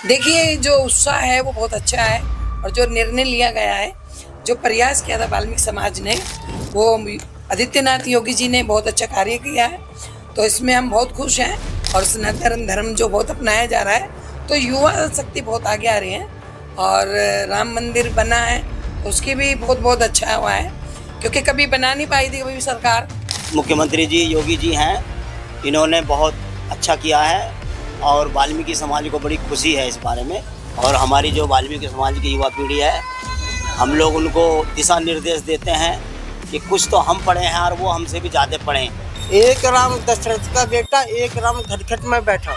देखिए, जो उत्साह है वो बहुत अच्छा है और जो निर्णय लिया गया है, जो प्रयास किया था वाल्मीकि समाज ने, वो आदित्यनाथ योगी जी ने बहुत अच्छा कार्य किया है। तो इसमें हम बहुत खुश हैं और सनातन धर्म जो बहुत अपनाया जा रहा है, तो युवा शक्ति बहुत आगे आ रही है और राम मंदिर बना है, तो उसकी भी बहुत अच्छा हुआ है, क्योंकि कभी बना नहीं पाई थी कभी भी सरकार। मुख्यमंत्री जी योगी जी हैं, इन्होंने बहुत अच्छा किया है और वाल्मीकि समाज को बड़ी खुशी है इस बारे में। और हमारी जो वाल्मीकि समाज की युवा पीढ़ी है, हम लोग उनको दिशा निर्देश देते हैं कि कुछ तो हम पढ़े हैं और वो हमसे भी ज़्यादा पढ़ें। एक राम दशरथ का बेटा, एक राम घटघट में बैठा,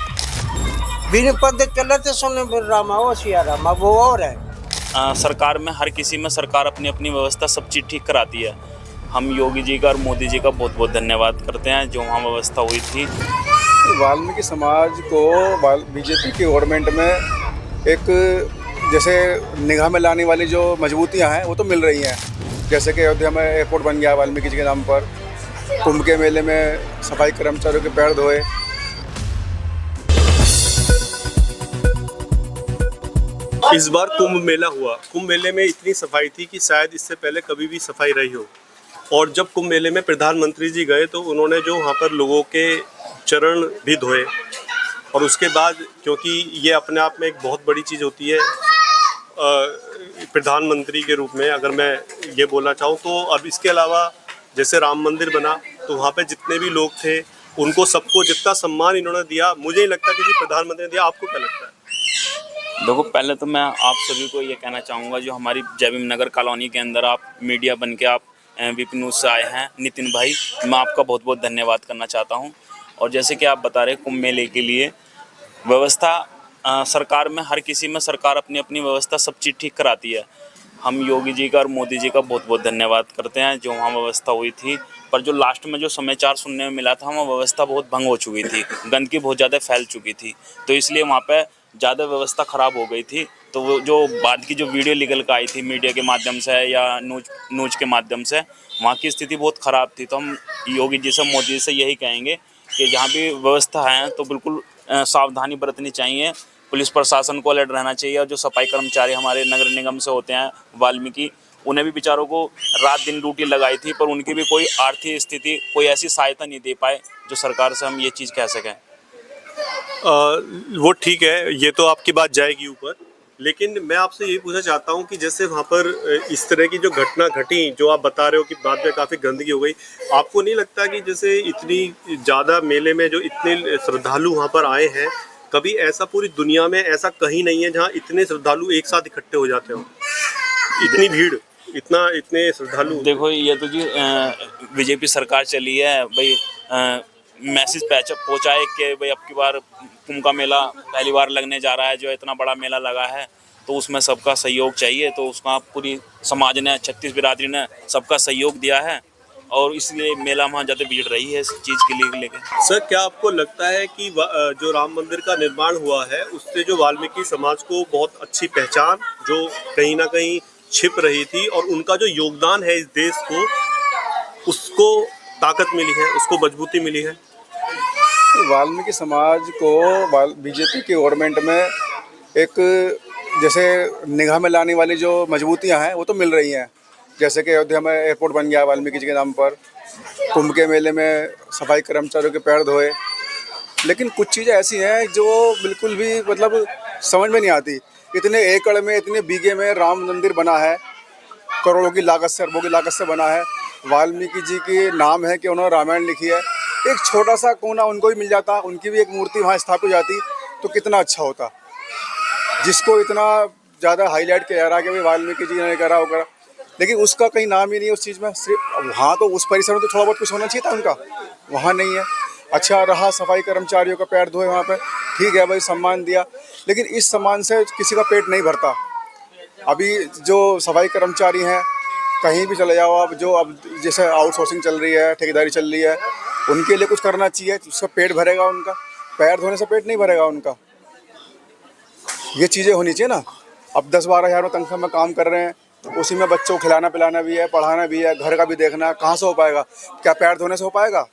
बिन पद चलत सुन रामा वो सिया रामा, वो और है। सरकार में हर किसी में सरकार अपनी अपनी व्यवस्था सब चीज़ ठीक कराती है। हम योगी जी का और मोदी जी का बहुत धन्यवाद करते हैं जो वहाँ व्यवस्था हुई थी। वाल्मीकि समाज को बीजेपी की गवर्नमेंट में एक जैसे निगाह में लाने वाली जो मजबूतियां हैं वो तो मिल रही हैं। जैसे कि अयोध्या में एयरपोर्ट बन गया वाल्मीकि जी के नाम पर, कुंभ के मेले में सफाई कर्मचारियों के पैर धोए। इस बार कुंभ मेला हुआ, कुंभ मेले में इतनी सफाई थी कि शायद इससे पहले कभी भी सफाई रही हो। और जब कुंभ मेले में प्रधानमंत्री जी गए तो उन्होंने जो वहाँ पर लोगों के चरण भी धोए। और उसके बाद, क्योंकि ये अपने आप में एक बहुत बड़ी चीज़ होती है प्रधानमंत्री के रूप में, अगर मैं ये बोलना चाहूँ तो अब इसके अलावा जैसे राम मंदिर बना तो वहाँ पे जितने भी लोग थे उनको सबको जितना सम्मान इन्होंने दिया, मुझे नहीं लगता किसी प्रधानमंत्री ने दिया। आपको क्या लगता है? देखो, पहले तो मैं आप सभी को ये कहना चाहूँगा, जो हमारी जय भीम नगर कॉलोनी के अंदर आप मीडिया बन के आप वीपी न्यूज़ से आए हैं, नितिन भाई, मैं आपका बहुत धन्यवाद करना चाहता हूँ। और जैसे कि आप बता रहे कुंभ मेले के लिए व्यवस्था सरकार में हर किसी में सरकार अपनी अपनी व्यवस्था सब चीज़ ठीक कराती है। हम योगी जी का और मोदी जी का बहुत धन्यवाद करते हैं जो वहाँ व्यवस्था हुई थी। पर जो लास्ट में जो समाचार सुनने में मिला था, वहाँ व्यवस्था बहुत भंग हो चुकी थी, गंदगी बहुत ज़्यादा फैल चुकी थी, तो इसलिए वहाँ पे ज़्यादा व्यवस्था ख़राब हो गई थी। तो वो जो बाद की जो वीडियो निकल कर आई थी मीडिया के माध्यम से या न्यूज़ के माध्यम से, वहाँ की स्थिति बहुत ख़राब थी। तो हम योगी जी से, मोदी जी से यही कहेंगे कि जहाँ भी व्यवस्था है तो बिल्कुल सावधानी बरतनी चाहिए। पुलिस प्रशासन को अलर्ट रहना चाहिए और जो सफाई कर्मचारी हमारे नगर निगम से होते हैं वाल्मीकि, उन्हें भी बेचारों को रात दिन ड्यूटी लगाई थी, पर उनकी भी कोई आर्थिक स्थिति, कोई ऐसी सहायता नहीं दे पाए जो सरकार से हम ये चीज़ कह सकें। वो ठीक है, ये तो आपकी बात जाएगी ऊपर, लेकिन मैं आपसे यही पूछना चाहता हूँ कि जैसे वहाँ पर इस तरह की जो घटना घटी, जो आप बता रहे हो कि बाद में काफ़ी गंदगी हो गई, आपको नहीं लगता कि जैसे इतनी ज़्यादा मेले में जो इतने श्रद्धालु वहाँ पर आए हैं, कभी ऐसा पूरी दुनिया में ऐसा कहीं नहीं है जहाँ इतने श्रद्धालु एक साथ इकट्ठे हो जाते हो, इतनी भीड़, इतने श्रद्धालु? देखो, ये तो जी बीजेपी सरकार चली है भाई, मैसेज पहुँचाए कि भाई अब की बार कुंभ का मेला पहली बार लगने जा रहा है, जो इतना बड़ा मेला लगा है, तो उसमें सबका सहयोग चाहिए। तो उसका पूरी समाज ने, 36 बिरादरी ने सबका सहयोग दिया है और इसलिए मेला वहाँ ज़्यादा भीड़ रही है इस चीज़ के लिए लेके। सर, क्या आपको लगता है कि जो राम मंदिर का निर्माण हुआ है उससे जो वाल्मीकि समाज को बहुत अच्छी पहचान जो कहीं ना कहीं छिप रही थी और उनका जो योगदान है इस देश को, उसको ताकत मिली है, उसको मजबूती मिली है? वाल्मीकि समाज को बीजेपी की गवर्नमेंट में एक जैसे निगाह में लाने वाली जो मजबूतियां हैं वो तो मिल रही हैं। जैसे कि अयोध्या में एयरपोर्ट बन गया वाल्मीकि जी के नाम पर, कुंभ के मेले में सफाई कर्मचारियों के पैर धोए। लेकिन कुछ चीज़ें ऐसी हैं जो बिल्कुल भी मतलब समझ में नहीं आती। इतने एकड़ में, इतने बीघे में राम मंदिर बना है, करोड़ों की लागत से, अरबों की लागत से बना है। वाल्मीकि जी के नाम है कि उन्होंने रामायण लिखी है। एक छोटा सा कोना उनको भी मिल जाता, उनकी भी एक मूर्ति वहाँ स्थापित हो जाती तो कितना अच्छा होता। जिसको इतना ज़्यादा हाईलाइट किया जा रहा है कि भाई वाल्मीकि जी ने करा, वो करा, लेकिन उसका कहीं नाम ही नहीं है उस चीज़ में। सिर्फ वहाँ तो उस परिसर में तो थोड़ा बहुत कुछ होना चाहिए था उनका, वहाँ नहीं है। अच्छा रहा सफाई कर्मचारियों का पैर धोए वहाँ पे, ठीक है भाई, सम्मान दिया, लेकिन इस सम्मान से किसी का पेट नहीं भरता। अभी जो सफाई कर्मचारी हैं, कहीं भी चले जाओ आप, जो अब जैसे आउटसोर्सिंग चल रही है, ठेकेदारी चल रही है, उनके लिए कुछ करना चाहिए, उसका पेट भरेगा उनका। पैर धोने से पेट नहीं भरेगा उनका, ये चीज़ें होनी चाहिए ना। अब 10-12 हज़ार में तनख्वाह में काम कर रहे हैं, उसी में बच्चों को खिलाना पिलाना भी है, पढ़ाना भी है, घर का भी देखना, कहाँ से हो पाएगा? क्या पैर धोने से हो पाएगा?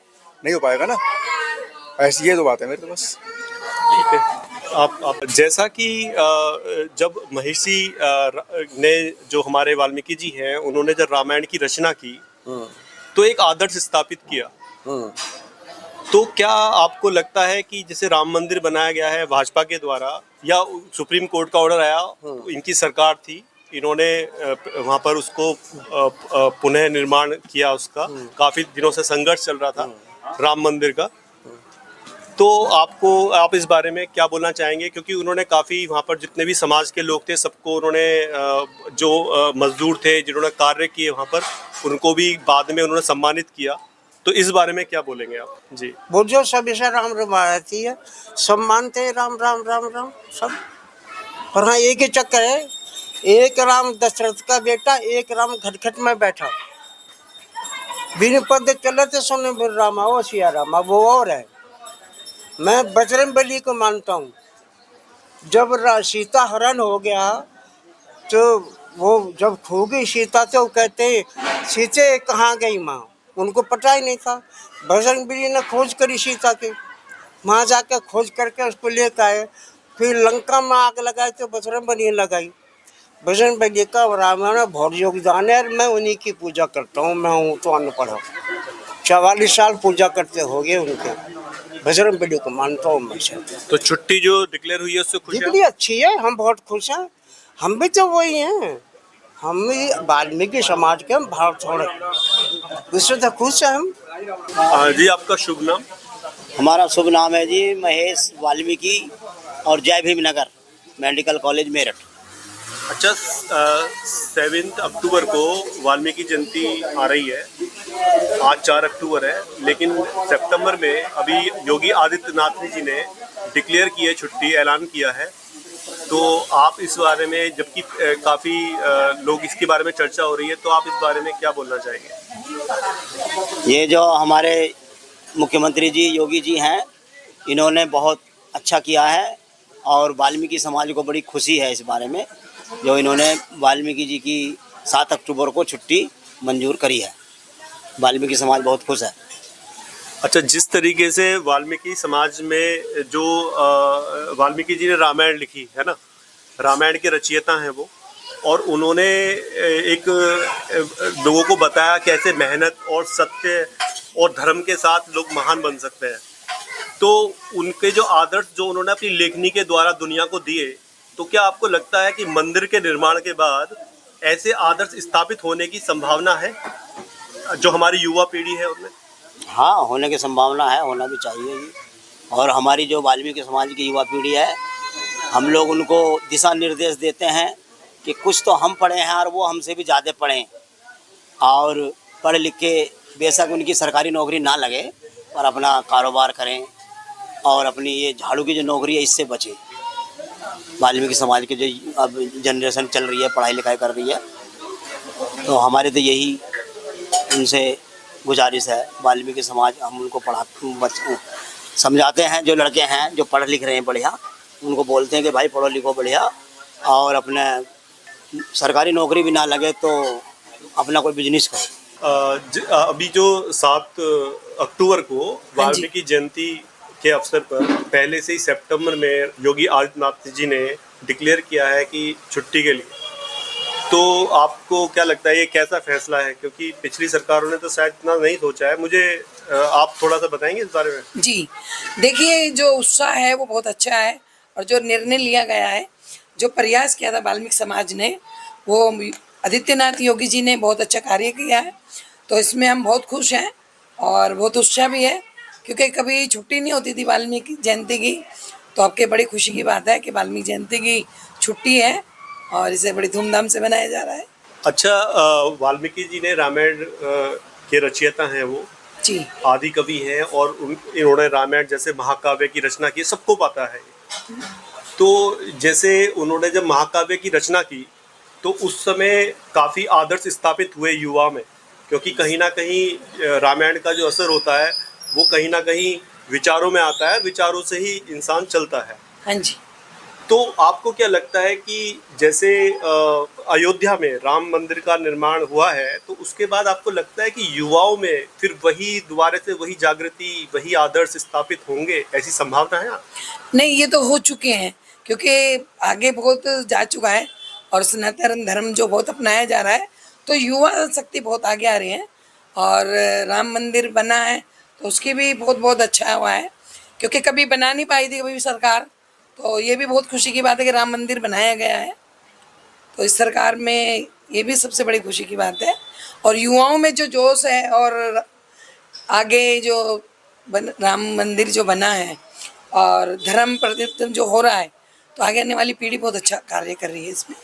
नहीं हो पाएगा ना। ऐसी ये तो बात है मेरी तो बस। ठीक है। आप जैसा कि जब महर्षि ने जो हमारे वाल्मीकि जी हैं उन्होंने जब रामायण की रचना की तो एक आदर्श स्थापित किया। तो क्या आपको लगता है कि जैसे राम मंदिर बनाया गया है भाजपा के द्वारा या सुप्रीम कोर्ट का ऑर्डर आया, इनकी सरकार थी, इन्होंने वहाँ पर उसको पुनः निर्माण किया, उसका काफी दिनों से संघर्ष चल रहा था राम मंदिर का, तो आप इस बारे में क्या बोलना चाहेंगे? क्योंकि उन्होंने काफ़ी वहाँ पर जितने भी समाज के लोग थे सबको उन्होंने जो मजदूर थे जिन्होंने कार्य किए वहाँ पर उनको भी बाद में उन्होंने सम्मानित किया, तो इस बारे में क्या बोलेंगे आप? जी वो जो सब ऐसा राम रमायती है, सब मानते हैं राम राम राम राम सब, पर हाँ एक ही चक्कर है, एक राम दशरथ का बेटा, एक राम घटघट में बैठा, बिन पद चलते सुने बिन रामा वो सिया रामा वो और है। मैं बजरंगबली को मानता हूँ। जब सीता हरण हो गया तो वो जब खो गई सीता तो कहते सीते कहाँ गई माँ, उनको पता ही नहीं था। बजरंगबली ने खोज करी सीता की, वहाँ जाकर खोज करके उसको लेकर आए, फिर लंका में आग लगाई तो बजरंगबली लगाई। बजरंगबली का रामायण में बहुत योगदान है और मैं उन्हीं की पूजा करता हूँ। मैं हूँ तो अनपढ़, 44 साल पूजा करते हो गए उनके, बजरंगबली को मानता हूँ मैं। तो छुट्टी जो डिक्लेयर हुई है उससे खुश हैं? अच्छी है, हम बहुत खुश हैं। हम भी तो वही हैं, हम भी वाल्मीकि समाज के, हम भारत छोड़े, उससे तो खुश हैं हम। जी आपका शुभ नाम? हमारा शुभ नाम है जी महेश वाल्मीकि और जय भीम नगर मेडिकल कॉलेज मेरठ। अच्छा, 7 अक्टूबर को वाल्मीकि जयंती आ रही है, आज 4 अक्टूबर है, लेकिन सितंबर में अभी योगी आदित्यनाथ जी ने डिक्लेयर की है छुट्टी, ऐलान किया है, तो आप इस बारे में, जबकि काफ़ी लोग इसके बारे में चर्चा हो रही है, तो आप इस बारे में क्या बोलना चाहेंगे? ये जो हमारे मुख्यमंत्री जी योगी जी हैं, इन्होंने बहुत अच्छा किया है और वाल्मीकि समाज को बड़ी खुशी है इस बारे में, जो इन्होंने वाल्मीकि जी की 7 अक्टूबर को छुट्टी मंजूर करी है। वाल्मीकि समाज बहुत खुश है। अच्छा, जिस तरीके से वाल्मीकि समाज में जो वाल्मीकि जी ने रामायण लिखी है ना, रामायण के रचयिता हैं वो, और उन्होंने एक लोगों को बताया कैसे मेहनत और सत्य और धर्म के साथ लोग महान बन सकते हैं, तो उनके जो आदर्श जो उन्होंने अपनी लेखनी के द्वारा दुनिया को दिए, तो क्या आपको लगता है कि मंदिर के निर्माण के बाद ऐसे आदर्श स्थापित होने की संभावना है जो हमारी युवा पीढ़ी है उनमें? हाँ, होने की संभावना है, होना भी चाहिए जी। और हमारी जो वाल्मीकि समाज की युवा पीढ़ी है, हम लोग उनको दिशा निर्देश देते हैं कि कुछ तो हम पढ़े हैं और वो हमसे भी ज़्यादा पढ़ें, और पढ़ लिख के बेशक उनकी सरकारी नौकरी ना लगे पर अपना कारोबार करें और अपनी ये झाड़ू की जो नौकरी है इससे बचें। वाल्मीकि समाज की जो अब जनरेशन चल रही है, पढ़ाई लिखाई कर रही है, तो हमारे तो यही उनसे गुजारिश है। वाल्मीकि समाज, हम उनको समझाते हैं, जो लड़के हैं जो पढ़ लिख रहे हैं बढ़िया, उनको बोलते हैं कि भाई पढ़ो लिखो बढ़िया, और अपने सरकारी नौकरी भी ना लगे तो अपना कोई बिजनेस करो। अभी जो 7 अक्टूबर को वाल्मीकि जयंती के अवसर पर पहले से ही सितंबर में योगी आदित्यनाथ जी ने डिक्लेयर किया है कि छुट्टी के लिए, तो आपको क्या लगता है ये कैसा फैसला है? क्योंकि पिछली सरकारों ने तो शायद इतना नहीं सोचा है, मुझे आप थोड़ा सा बताएंगे इस बारे में? जी देखिए, जो उत्साह है वो बहुत अच्छा है, और जो निर्णय लिया गया है, जो प्रयास किया था वाल्मीकि समाज ने, वो आदित्यनाथ योगी जी ने बहुत अच्छा कार्य किया है, तो इसमें हम बहुत खुश हैं और बहुत उत्साह भी है, क्योंकि कभी छुट्टी नहीं होती थी वाल्मीकि जयंती की, तो आपके बड़ी खुशी की बात है कि वाल्मीकि जयंती की छुट्टी है और इसे बड़ी धूमधाम से मनाया जा रहा है। अच्छा, वाल्मीकि जी ने रामायण के रचयिता हैं, वो जी आदि कवि हैं, और इन्होंने रामायण जैसे महाकाव्य की रचना की, सबको पता है। तो जैसे उन्होंने जब महाकाव्य की रचना की तो उस समय काफ़ी आदर्श स्थापित हुए युवा में, क्योंकि कहीं ना कहीं रामायण का जो असर होता है वो कहीं ना कहीं विचारों में आता है, विचारों से ही इंसान चलता है। हाँ जी। तो आपको क्या लगता है कि जैसे अयोध्या में राम मंदिर का निर्माण हुआ है, तो उसके बाद आपको लगता है कि युवाओं में फिर वही दोबारा से वही जागृति, वही आदर्श स्थापित होंगे, ऐसी संभावना है? नहीं, ये तो हो चुके हैं, क्योंकि आगे बहुत जा चुका है और सनातन धर्म जो बहुत अपनाया जा रहा है, तो युवा शक्ति बहुत आगे आ रही है। और राम मंदिर बना है तो उसकी भी बहुत बहुत अच्छा हुआ है, क्योंकि कभी बना नहीं पाई थी कभी भी सरकार, तो ये भी बहुत खुशी की बात है कि राम मंदिर बनाया गया है। तो इस सरकार में ये भी सबसे बड़ी खुशी की बात है। और युवाओं में जो जोश है और आगे जो राम मंदिर जो बना है और धर्म परिवर्तन जो हो रहा है, तो आगे आने वाली पीढ़ी बहुत अच्छा कार्य कर रही है इसमें।